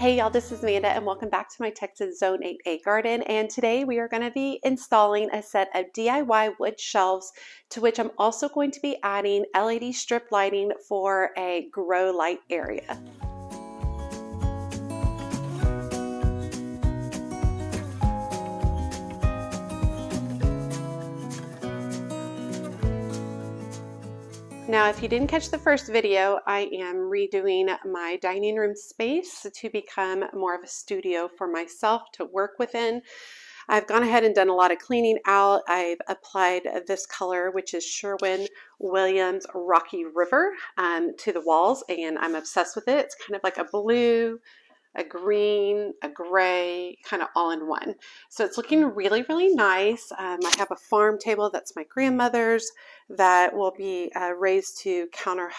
Hey y'all, this is Amanda and welcome back to my Texas Zone 8A garden, and today we are going to be installing a set of DIY wood shelves to which I'm also going to be adding LED strip lighting for a grow light area. Now, if you didn't catch the first video, I am redoing my dining room space to become more of a studio for myself to work within. I've gone ahead and done a lot of cleaning out. I've applied this color, which is Sherwin-Williams Rocky River, to the walls, and I'm obsessed with it. It's kind of like a blue, a green, a gray, kind of all in one. So it's looking really, really nice. I have a farm table that's my grandmother's that will be raised to countertop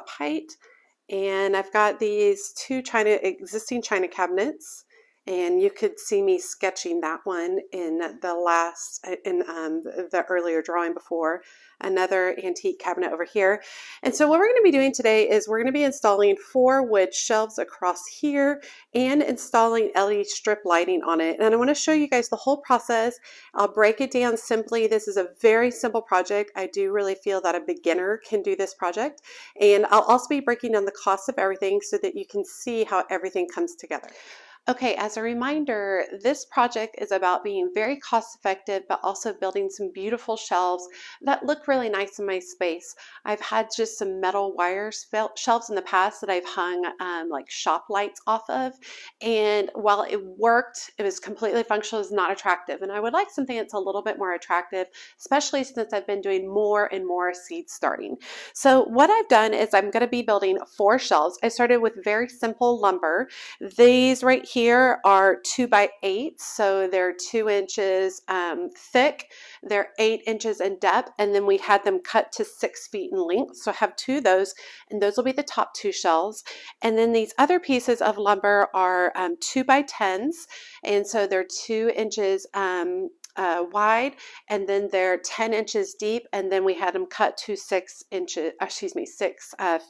height. And I've got these two existing china cabinets. And you could see me sketching that one in the earlier drawing before. Another antique cabinet over here. And so what we're going to be doing today is we're going to be installing 4 wood shelves across here and installing LED strip lighting on it. And I want to show you guys the whole process. I'll break it down simply. This is a very simple project. I do really feel that a beginner can do this project. And I'll also be breaking down the cost of everything so that you can see how everything comes together. Okay, as a reminder, this project is about being very cost effective, but also building some beautiful shelves that look really nice in my space. I've had just some metal wire shelves in the past that I've hung like shop lights off of. And while it worked, it was completely functional, it's not attractive. And I would like something that's a little bit more attractive, especially since I've been doing more and more seed starting. So what I've done is I'm going to be building 4 shelves. I started with very simple lumber. These right here are 2 by 8, so they're 2 inches thick, they're 8 inches in depth, and then we had them cut to 6 feet in length. So I have 2 of those, and those will be the top 2 shelves. And then these other pieces of lumber are 2 by 10s, and so they're 2 inches wide, and then they're 10 inches deep, and then we had them cut to 6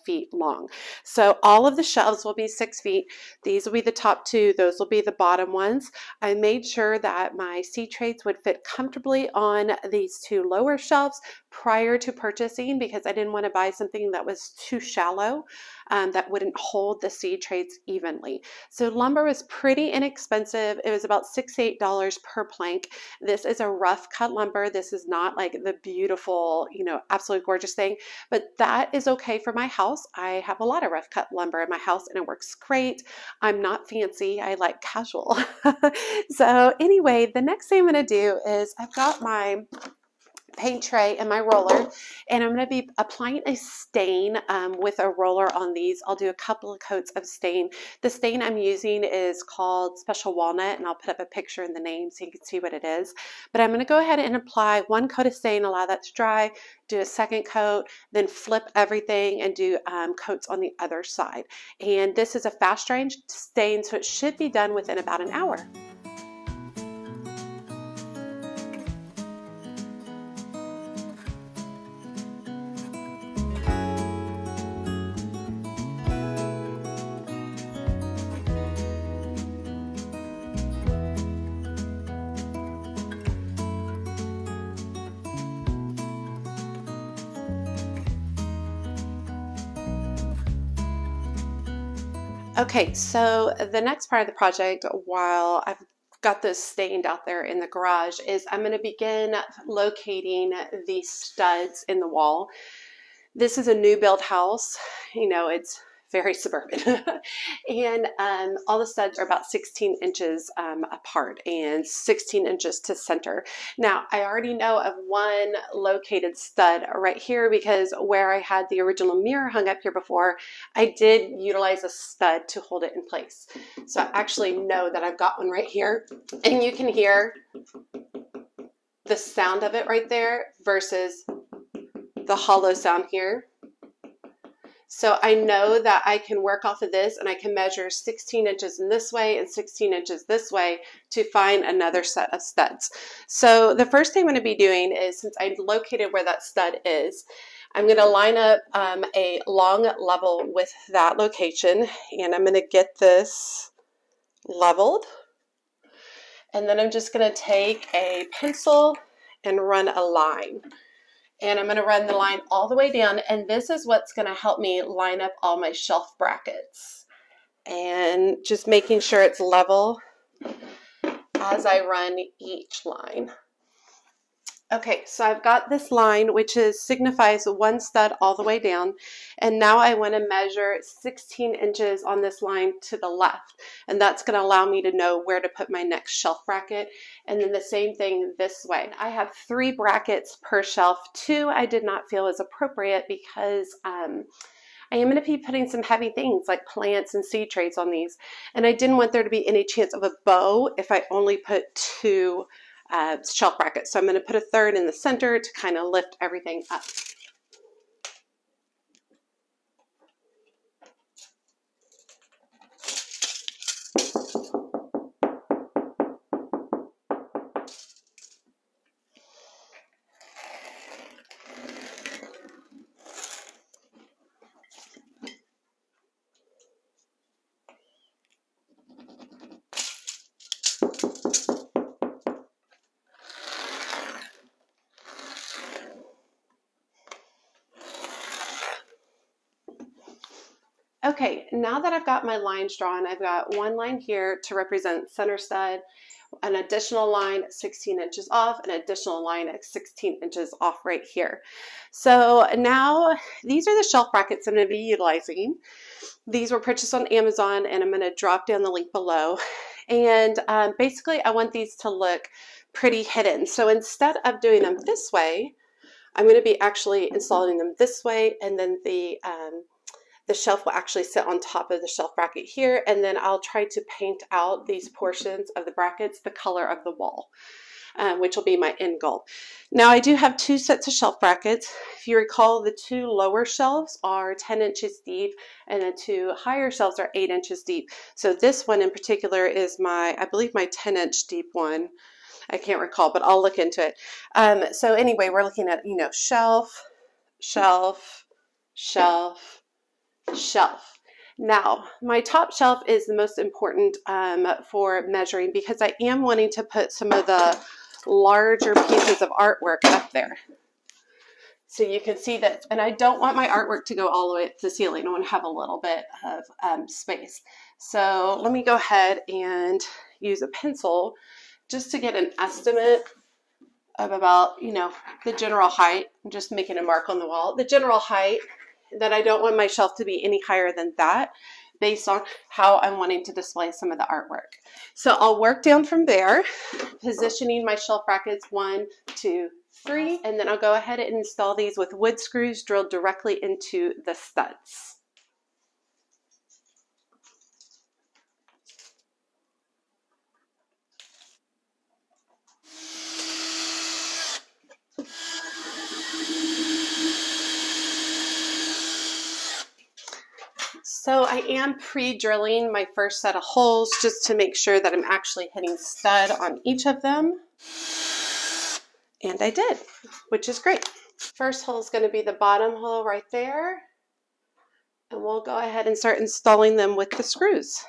feet long. So all of the shelves will be 6 feet. These will be the top 2, those will be the bottom ones. I made sure that my seed trays would fit comfortably on these 2 lower shelves prior to purchasing, because I didn't want to buy something that was too shallow, that wouldn't hold the seed trays evenly. So lumber was pretty inexpensive. It was about $6 to $8 per plank. This is a rough cut lumber. This is not like the beautiful, absolutely gorgeous thing, but that is okay for my house. I have a lot of rough cut lumber in my house and it works great. I'm not fancy. I like casual. So anyway, the next thing I'm going to do is I've got my paint tray and my roller, and I'm going to be applying a stain with a roller on these. I'll do a couple of coats of stain. The stain I'm using is called Special Walnut, and I'll put up a picture in the name so you can see what it is. But I'm going to go ahead and apply 1 coat of stain, allow that to dry, do a 2nd coat, then flip everything and do coats on the other side. And this is a fast drying stain, so it should be done within about an hour. Okay, so the next part of the project, while I've got this stained out there in the garage, is I'm going to begin locating the studs in the wall. This is a new build house. It's very suburban. And all the studs are about 16 inches apart and 16 inches to center. Now, I already know of 1 located stud right here, because where I had the original mirror hung up here before, I did utilize a stud to hold it in place. So I actually know that I've got one right here, and you can hear the sound of it right there versus the hollow sound here. So I know that I can work off of this, and I can measure 16 inches in this way and 16 inches this way to find another set of studs. So the first thing I'm going to be doing is, since I located where that stud is, I'm going to line up a long level with that location, and I'm going to get this leveled. And then I'm just going to take a pencil and run a line. And I'm going to run the line all the way down, and this is what's going to help me line up all my shelf brackets. And just making sure it's level as I run each line. Okay, so I've got this line, which signifies one stud all the way down, and now I want to measure 16 inches on this line to the left, and that's going to allow me to know where to put my next shelf bracket. And then the same thing this way. I have 3 brackets per shelf. 2 I did not feel is appropriate because I am going to be putting some heavy things like plants and seed trays on these, and I didn't want there to be any chance of a bow if I only put 2 shelf brackets. So I'm going to put a 3rd in the center to kind of lift everything up. Okay, now that I've got my lines drawn, I've got one line here to represent center stud, an additional line 16 inches off, an additional line at 16 inches off right here. So now these are the shelf brackets I'm going to be utilizing. These were purchased on Amazon, and I'm going to drop down the link below. And basically I want these to look pretty hidden. So instead of doing them this way, I'm going to be actually installing them this way, and then the shelf will actually sit on top of the shelf bracket here, and then I'll try to paint out these portions of the brackets the color of the wall, which will be my end goal. Now I do have 2 sets of shelf brackets. If you recall, the 2 lower shelves are 10 inches deep, and the 2 higher shelves are 8 inches deep. So this one in particular is I believe my 10-inch deep one. I can't recall, but I'll look into it. So anyway, we're looking at, shelf, shelf, shelf, shelf. Now, my top shelf is the most important for measuring, because I am wanting to put some of the larger pieces of artwork up there. So you can see that, and I don't want my artwork to go all the way up to the ceiling. I want to have a little bit of space. So let me go ahead and use a pencil just to get an estimate of about, the general height. I'm just making a mark on the wall. The general height, that I don't want my shelf to be any higher than that, based on how I'm wanting to display some of the artwork. So I'll work down from there, positioning my shelf brackets 1, 2, 3, and then I'll go ahead and install these with wood screws drilled directly into the studs. So I am pre-drilling my first set of holes just to make sure that I'm actually hitting stud on each of them. And I did, which is great. First hole is going to be the bottom hole right there. And we'll go ahead and start installing them with the screws.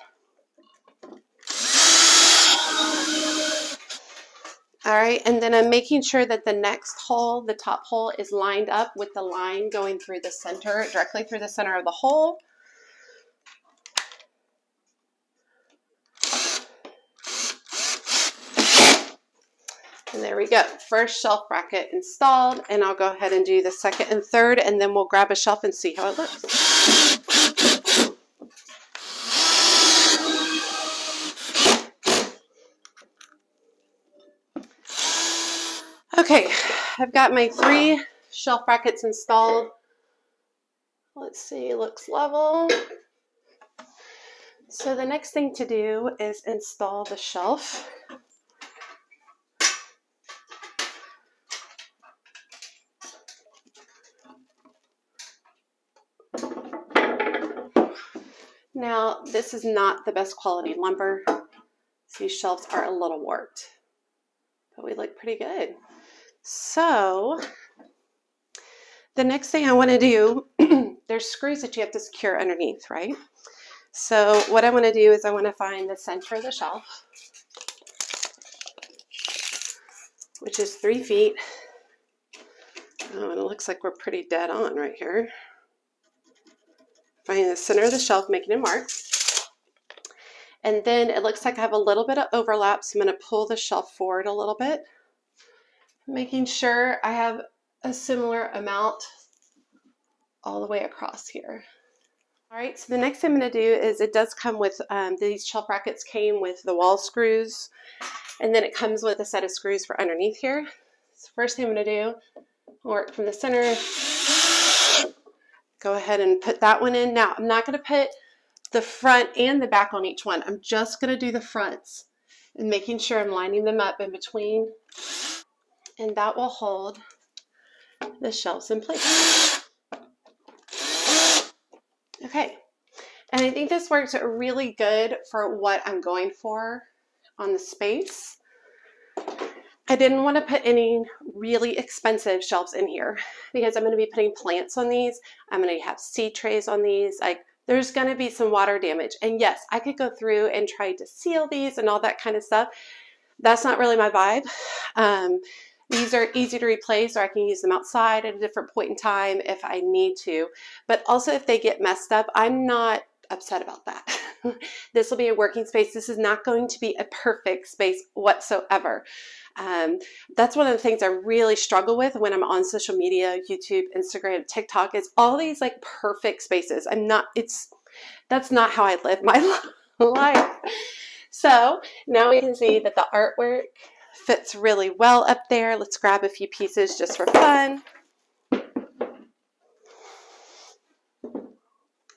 All right, and then I'm making sure that the next hole, the top hole, is lined up with the line going through the center, directly through the center of the hole. And there we go, first shelf bracket installed, and I'll go ahead and do the second and third, and then we'll grab a shelf and see how it looks. Okay, I've got my 3 shelf brackets installed. Let's see, looks level. So the next thing to do is install the shelf. Now, this is not the best quality lumber. These shelves are a little warped, but we look pretty good. So The next thing I want to do, there's screws that you have to secure underneath, right? So what I want to do is I want to find the center of the shelf, which is 3 feet. Oh, and it looks like we're pretty dead on right here. Finding the center of the shelf, making a mark. And then it looks like I have a little bit of overlap, so I'm going to pull the shelf forward a little bit, making sure I have a similar amount all the way across here. All right, so the next thing I'm going to do is it does come with, these shelf brackets came with the wall screws, and then it comes with a set of screws for underneath here. So first thing I'm going to do, work from the center, go ahead and put that one in. Now, I'm not going to put the front and the back on each one. I'm just going to do the fronts and making sure I'm lining them up in between, and that will hold the shelves in place. Okay, and I think this works really good for what I'm going for on the space. I didn't want to put any really expensive shelves in here because I'm going to be putting plants on these. I'm going to have seed trays on these. Like, there's going to be some water damage. And yes, I could go through and try to seal these and all that kind of stuff. That's not really my vibe. These are easy to replace, or I can use them outside at a different point in time if I need to. But also if they get messed up, I'm not upset about that. This will be a working space. This is not going to be a perfect space whatsoever. That's one of the things I really struggle with when I'm on social media, YouTube, Instagram, TikTok, is all these like perfect spaces. That's not how I live my life. So now we can see that the artwork fits really well up there. Let's grab a few pieces just for fun.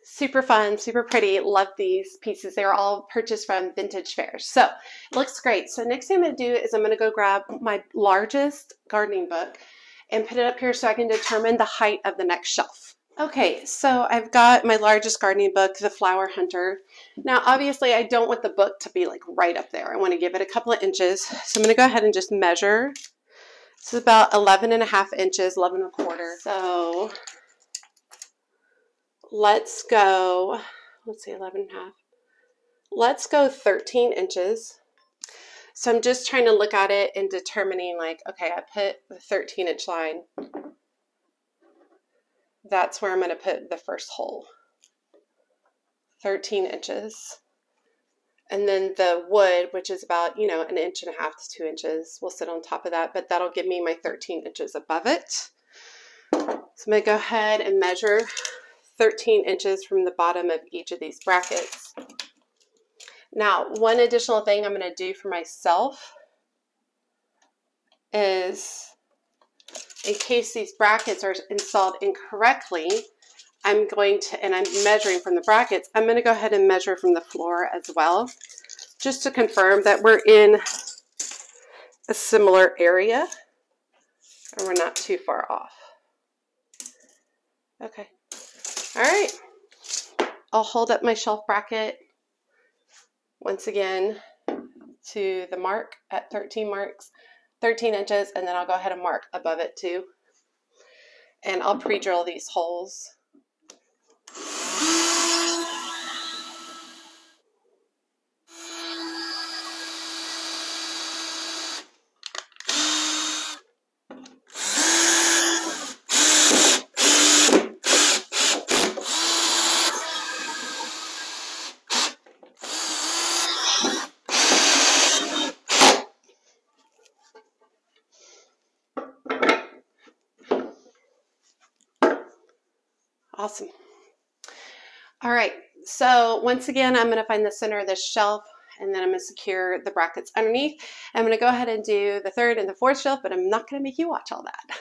Super fun, super pretty. Love these pieces. They're all purchased from vintage fairs. So it looks great. So next thing I'm going to do is I'm going to go grab my largest gardening book and put it up here so I can determine the height of the next shelf. Okay, so I've got my largest gardening book, The Flower Hunter. Now, obviously, I don't want the book to be like right up there. I want to give it a couple of inches. So I'm going to go ahead and just measure. This is about 11.5 inches, 11.25. So let's go, let's see, 11.5. Let's go 13 inches. So I'm just trying to look at it and determining like, okay, I put the 13-inch line. That's where I'm going to put the first hole. 13 inches. And then the wood, which is about, 1.5 to 2 inches, will sit on top of that, but that'll give me my 13 inches above it. So I'm going to go ahead and measure 13 inches from the bottom of each of these brackets. Now, one additional thing I'm going to do for myself is, in case these brackets are installed incorrectly, I'm measuring from the brackets, I'm going to go ahead and measure from the floor as well, just to confirm that we're in a similar area and we're not too far off. Okay. All right. I'll hold up my shelf bracket once again to the mark at 13 inches, and then I'll go ahead and mark above it too. And I'll pre-drill these holes. Awesome. All right, so once again, I'm going to find the center of this shelf, and then I'm going to secure the brackets underneath. I'm going to go ahead and do the third and the fourth shelf, but I'm not going to make you watch all that.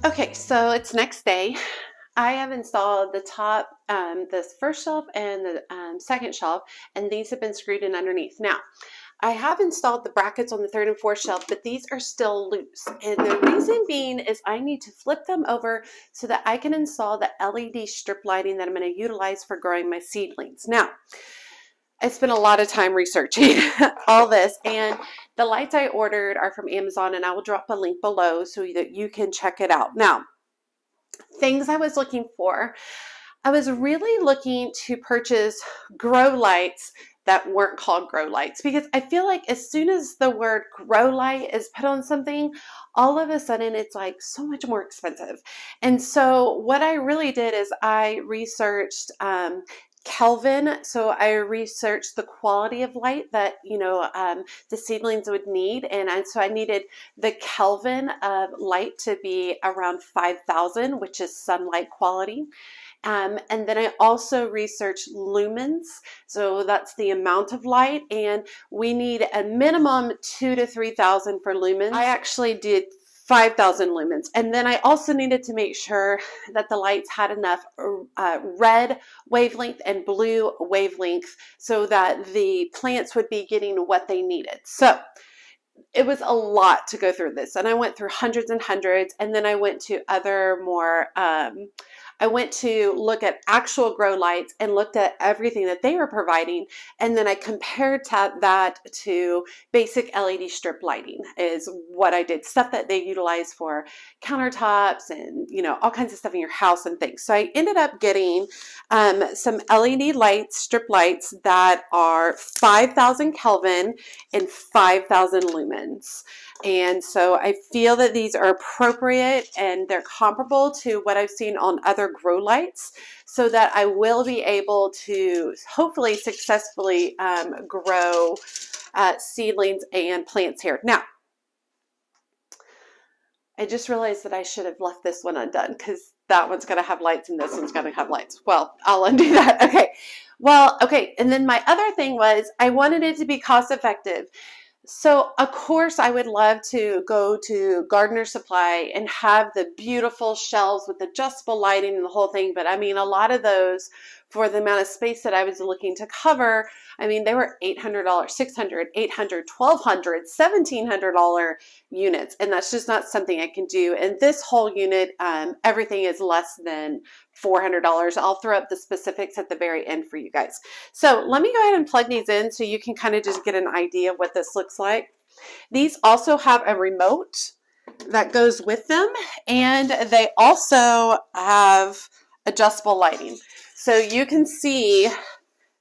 Okay, so it's next day. I have installed the top this first shelf and the second shelf, and these have been screwed in underneath. Now, I have installed the brackets on the third and fourth shelf, but these are still loose. And the reason being is I need to flip them over so that I can install the LED strip lighting that I'm going to utilize for growing my seedlings. Now, I spent a lot of time researching all this, and the lights I ordered are from Amazon, and I will drop a link below so that you can check it out. Now, things I was looking for, I was really looking to purchase grow lights that weren't called grow lights, because I feel like as soon as the word grow light is put on something, all of a sudden it's like so much more expensive. And so what I really did is I researched Kelvin. So I researched the quality of light that, the seedlings would need. And so I needed the Kelvin of light to be around 5,000, which is sunlight quality. And then I also researched lumens. So that's the amount of light. And we need a minimum 2,000 to 3,000 for lumens. I actually did 5,000 lumens. And then I also needed to make sure that the lights had enough red wavelength and blue wavelength so that the plants would be getting what they needed. So it was a lot to go through this. And I went through hundreds and hundreds. And then I went to other more, I went to look at actual grow lights and looked at everything that they were providing. And then I compared that to basic LED strip lighting is what I did. Stuff that they utilize for countertops and, all kinds of stuff in your house and things. So I ended up getting some LED lights, strip lights that are 5,000 Kelvin and 5,000 lumens. And so I feel that these are appropriate and they're comparable to what I've seen on other grow lights, so that I will be able to hopefully successfully grow seedlings and plants here. Now, I just realized that I should have left this one undone, because that one's going to have lights and this one's going to have lights. Well, I'll undo that. Okay. Well, okay. And then my other thing was I wanted it to be cost effective. So of course I would love to go to Gardener Supply and have the beautiful shelves with adjustable lighting and the whole thing. But I mean, a lot of those, for the amount of space that I was looking to cover, I mean, they were $800, $600, $800, $1,200, $1,700 units. And that's just not something I can do. And this whole unit, everything is less than $400. I'll throw up the specifics at the very end for you guys. So let me go ahead and plug these in so you can kind of just get an idea of what this looks like. These also have a remote that goes with them, and they also have adjustable lighting. So you can see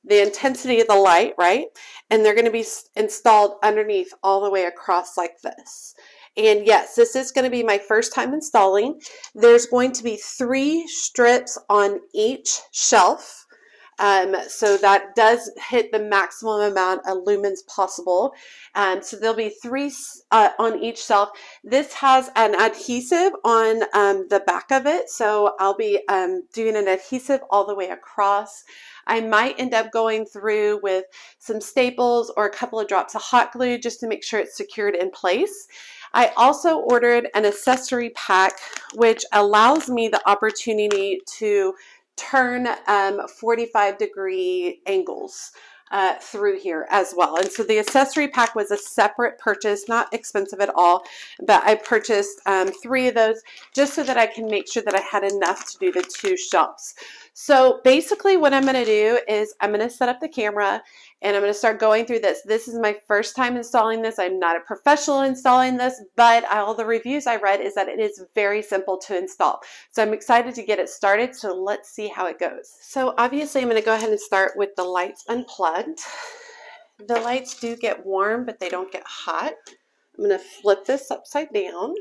the intensity of the light, right? And they're going to be installed underneath all the way across like this. And yes, this is going to be my first time installing. There's going to be 3 strips on each shelf. So that does hit the maximum amount of lumens possible. So there'll be 3 on each shelf. This has an adhesive on the back of it. So I'll be doing an adhesive all the way across. I might end up going through with some staples or a couple of drops of hot glue just to make sure it's secured in place. I also ordered an accessory pack, which allows me the opportunity to turn 45-degree angles through here as well. And so the accessory pack was a separate purchase, not expensive at all, but I purchased 3 of those just so that I can make sure that I had enough to do the 2 shelves. So basically what I'm going to do is I'm going to set up the camera and I'm going to start going through this. This is my first time installing this. I'm not a professional installing this, but all the reviews I read is that it is very simple to install. So I'm excited to get it started. So let's see how it goes. So obviously I'm going to go ahead and start with the lights unplugged. The lights do get warm, but they don't get hot. I'm going to flip this upside down,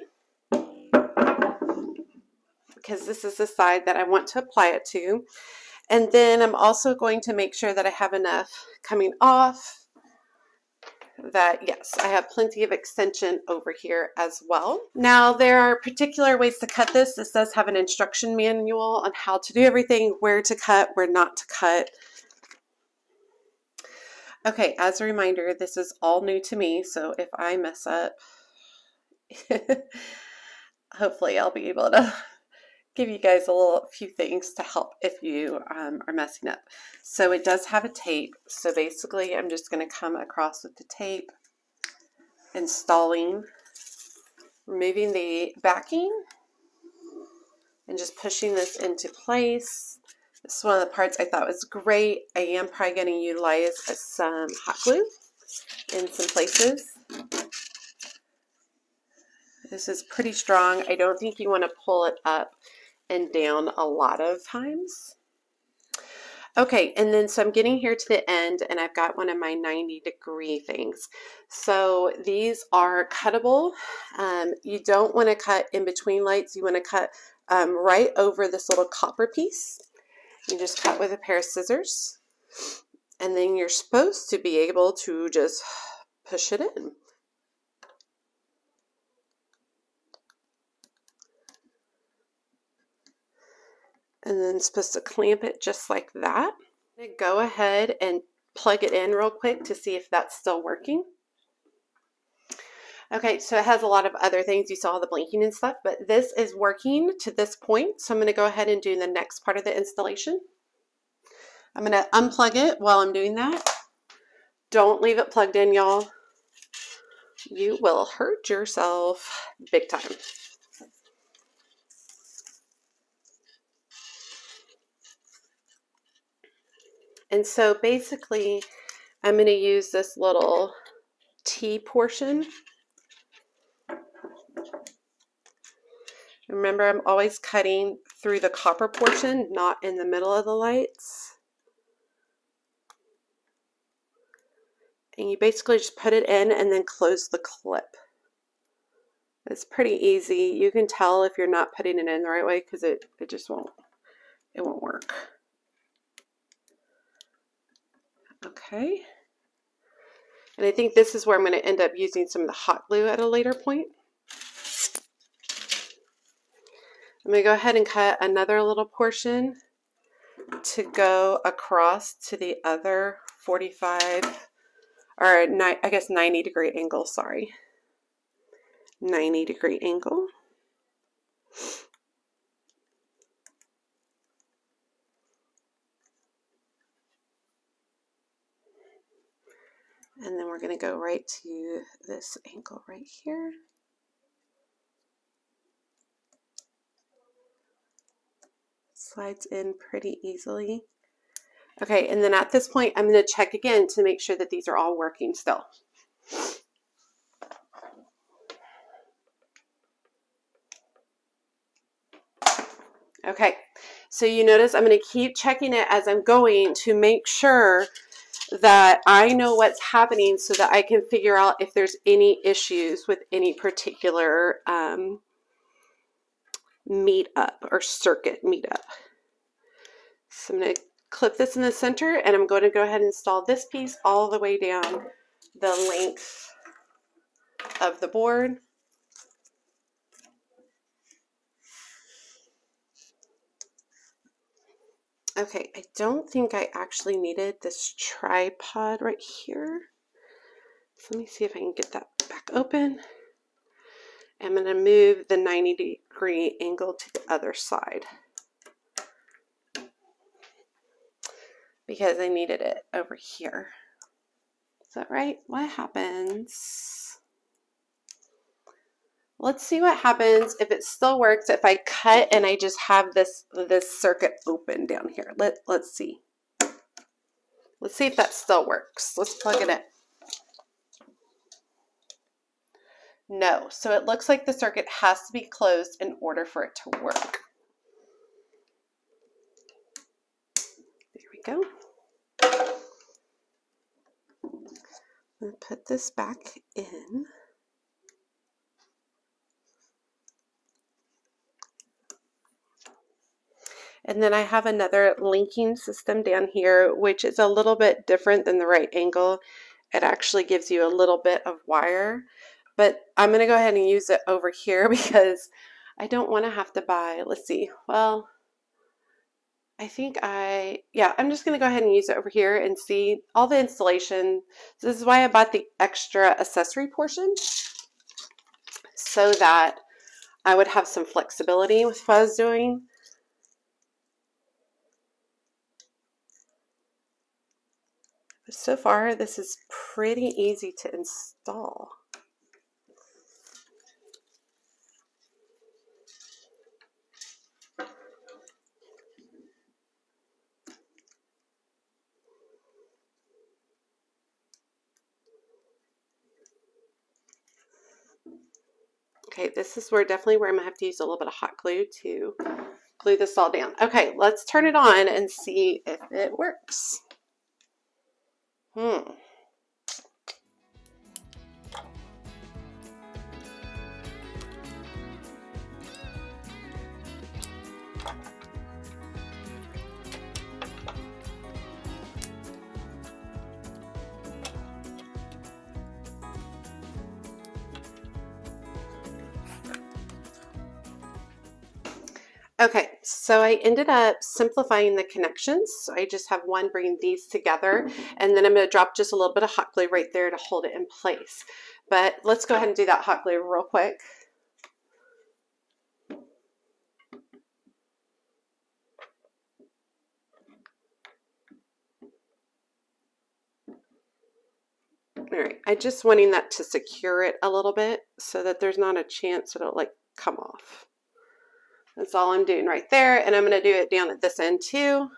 because this is the side that I want to apply it to. And then I'm also going to make sure that I have enough coming off, that yes, I have plenty of extension over here as well. Now there are particular ways to cut this. This does have an instruction manual on how to do everything, where to cut, where not to cut. Okay, as a reminder, this is all new to me, so if I mess up, hopefully I'll be able to give you guys a little few things to help if you are messing up. So it does have a tape. So basically I'm just going to come across with the tape, installing, removing the backing, and just pushing this into place. This is one of the parts I thought was great. I am probably going to utilize some hot glue in some places. This is pretty strong. I don't think you want to pull it up and down a lot of times. Okay, and then so I'm getting here to the end, and I've got one of my 90-degree things. So these are cuttable. You don't want to cut in between lights. You want to cut right over this little copper piece. You just cut with a pair of scissors, and then you're supposed to be able to just push it in. And then supposed to clamp it just like that. Go ahead and plug it in real quick to see if that's still working. Okay, so it has a lot of other things. You saw the blinking and stuff, but this is working to this point. So I'm going to go ahead and do the next part of the installation. I'm going to unplug it while I'm doing that. Don't leave it plugged in, y'all. You will hurt yourself big time. And so basically, I'm going to use this little T portion. Remember, I'm always cutting through the copper portion, not in the middle of the lights. And you basically just put it in and then close the clip. It's pretty easy. You can tell if you're not putting it in the right way because it just won't work. Okay. And I think this is where I'm going to end up using some of the hot glue at a later point. I'm going to go ahead and cut another little portion to go across to the other 45, or I guess 90-degree angle, sorry. 90-degree angle. And then we're going to go right to this angle right here. Slides in pretty easily. Okay, and then at this point, I'm going to check again to make sure that these are all working still. Okay, so you notice I'm going to keep checking it as I'm going to make sure that I know what's happening so that I can figure out if there's any issues with any particular meetup or circuit meetup. So I'm going to clip this in the center, and I'm going to go ahead and install this piece all the way down the length of the board. Okay, I don't think I actually needed this tripod right here. So let me see if I can get that back open. I'm going to move the 90-degree angle to the other side because I needed it over here. Is that right? What happens? Let's see what happens if it still works if I cut and I just have this circuit open down here. Let's see. Let's see if that still works. Let's plug it in. No, so it looks like the circuit has to be closed in order for it to work. There we go. I'm going to put this back in. And then I have another linking system down here, which is a little bit different than the right angle. It actually gives you a little bit of wire, but I'm going to go ahead and use it over here because I don't want to have to buy, let's see, well, I think I'm just going to go ahead and use it over here and see all the installation. So this is why I bought the extra accessory portion, so that I would have some flexibility with what I was doing. But so far, this is pretty easy to install. Okay, this is definitely where I'm gonna have to use a little bit of hot glue to glue this all down. Okay, let's turn it on and see if it works. Okay, so I ended up simplifying the connections. So I just have one bringing these together, and then I'm going to drop just a little bit of hot glue right there to hold it in place. But let's go ahead and do that hot glue real quick. All right, I'm just wanting that to secure it a little bit so that there's not a chance it'll like come off. That's all I'm doing right there, and I'm going to do it down at this end too.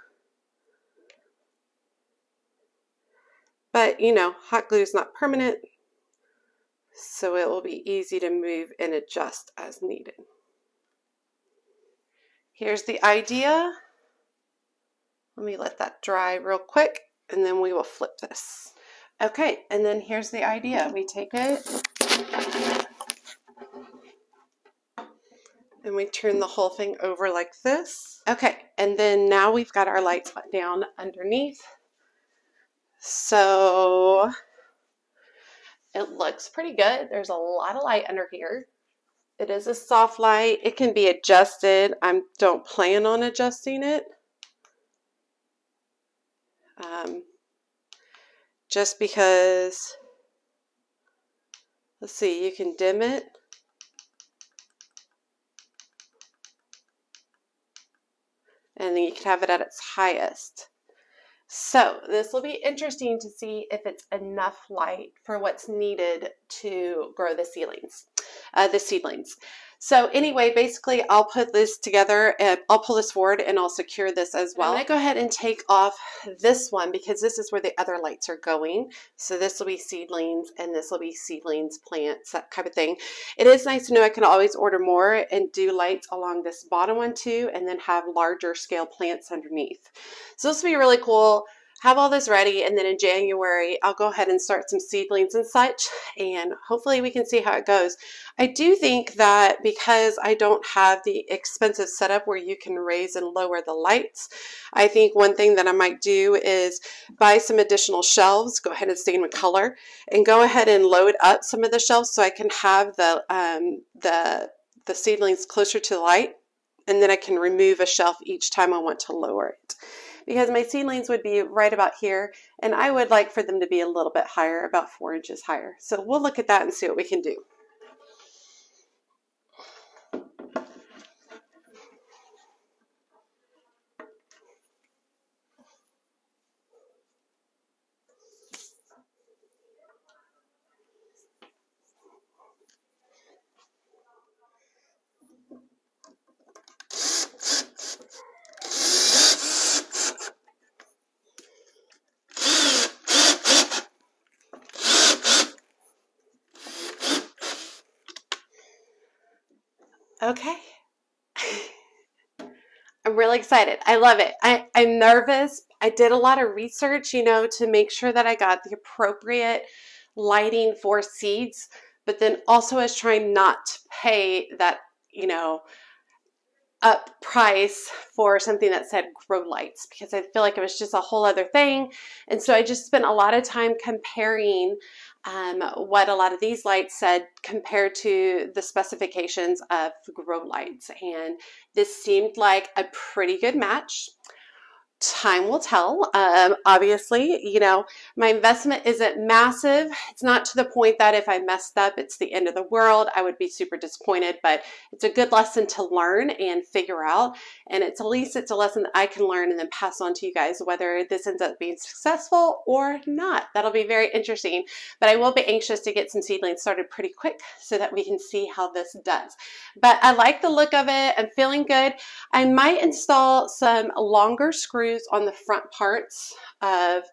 But you know, hot glue is not permanent, so it will be easy to move and adjust as needed. Here's the idea. Let me let that dry real quick, and then we will flip this. Okay, and then here's the idea. We take it and we turn the whole thing over like this. Okay, and then now we've got our lights down underneath. So it looks pretty good. There's a lot of light under here. It is a soft light. It can be adjusted. I don't plan on adjusting it. Just because, let's see, you can dim it. And then you can have it at its highest. So this will be interesting to see if it's enough light for what's needed to grow the seedlings. So anyway, basically I'll put this together and I'll pull this forward and I'll secure this as well. I'm going to go ahead and take off this one because this is where the other lights are going. So this will be seedlings and this will be seedlings, plants, that kind of thing. It is nice to know I can always order more and do lights along this bottom one too, and then have larger scale plants underneath. So this will be really cool. Have all this ready, and then in January I'll go ahead and start some seedlings and such, and hopefully we can see how it goes. I do think that because I don't have the expensive setup where you can raise and lower the lights, I think one thing that I might do is buy some additional shelves, go ahead and stain with color, and go ahead and load up some of the shelves so I can have the seedlings closer to the light, and then I can remove a shelf each time I want to lower it. Because my seedlings would be right about here, and I would like for them to be a little bit higher, about 4 inches higher. So we'll look at that and see what we can do. Okay. I'm really excited. I love it. I'm nervous. I did a lot of research, you know, to make sure that I got the appropriate lighting for seeds, but then also I was trying not to pay that, you know, up price for something that said grow lights, because I feel like it was just a whole other thing. And so I just spent a lot of time comparing what a lot of these lights said compared to the specifications of grow lights, and this seemed like a pretty good match. Time will tell. Obviously, you know, my investment isn't massive. It's not to the point that if I messed up, it's the end of the world. I would be super disappointed, but it's a good lesson to learn and figure out. And it's at least it's a lesson that I can learn and then pass on to you guys, whether this ends up being successful or not. That'll be very interesting, but I will be anxious to get some seedlings started pretty quick so that we can see how this does. But I like the look of it. I'm feeling good. I might install some longer screws on the front parts of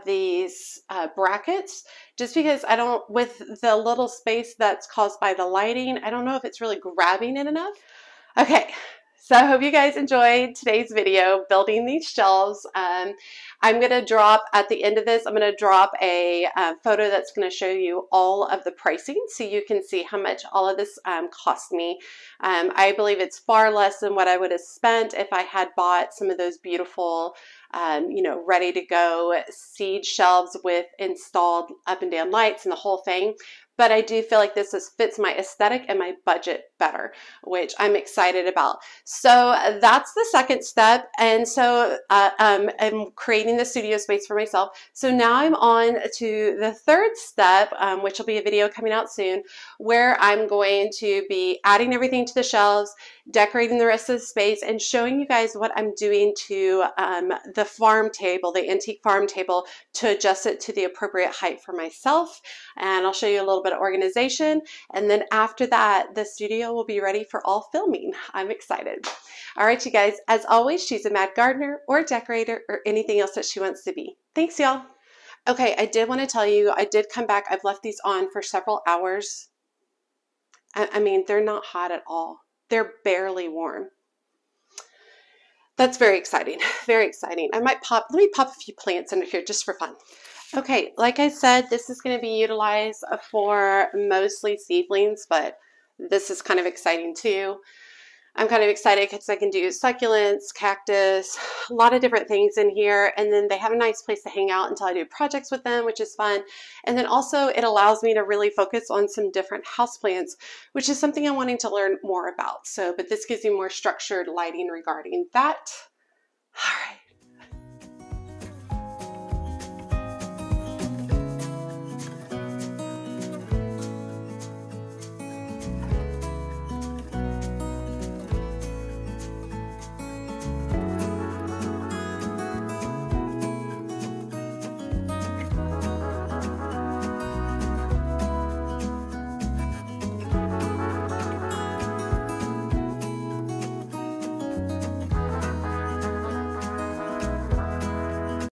these brackets, just because I don't, with the little space that's caused by the lighting, I don't know if it's really grabbing it enough. Okay, so I hope you guys enjoyed today's video building these shelves. I'm going to drop at the end of this, I'm going to drop a photo that's going to show you all of the pricing so you can see how much all of this cost me. I believe it's far less than what I would have spent if I had bought some of those beautiful you know, ready to go seed shelves with installed up and down lights and the whole thing. But I do feel like this fits my aesthetic and my budget better, which I'm excited about. So that's the second step. And so I'm creating the studio space for myself. So now I'm on to the third step, which will be a video coming out soon, where I'm going to be adding everything to the shelves, decorating the rest of the space, and showing you guys what I'm doing to the farm table, the antique farm table, to adjust it to the appropriate height for myself. And I'll show you a little bit of organization. And then after that, the studio will be ready for all filming. I'm excited. All right, you guys, as always, she's a mad gardener or decorator or anything else that she wants to be. Thanks, y'all. Okay, I did want to tell you, I did come back. I've left these on for several hours. I mean, they're not hot at all. They're barely warm. That's very exciting. Very exciting. Let me pop a few plants under here just for fun. Okay, like I said, this is going to be utilized for mostly seedlings, but this is kind of exciting too. I'm kind of excited because I can do succulents, cactus, a lot of different things in here. And then they have a nice place to hang out until I do projects with them, which is fun. And then also it allows me to really focus on some different houseplants, which is something I'm wanting to learn more about. So, but this gives you more structured lighting regarding that. All right.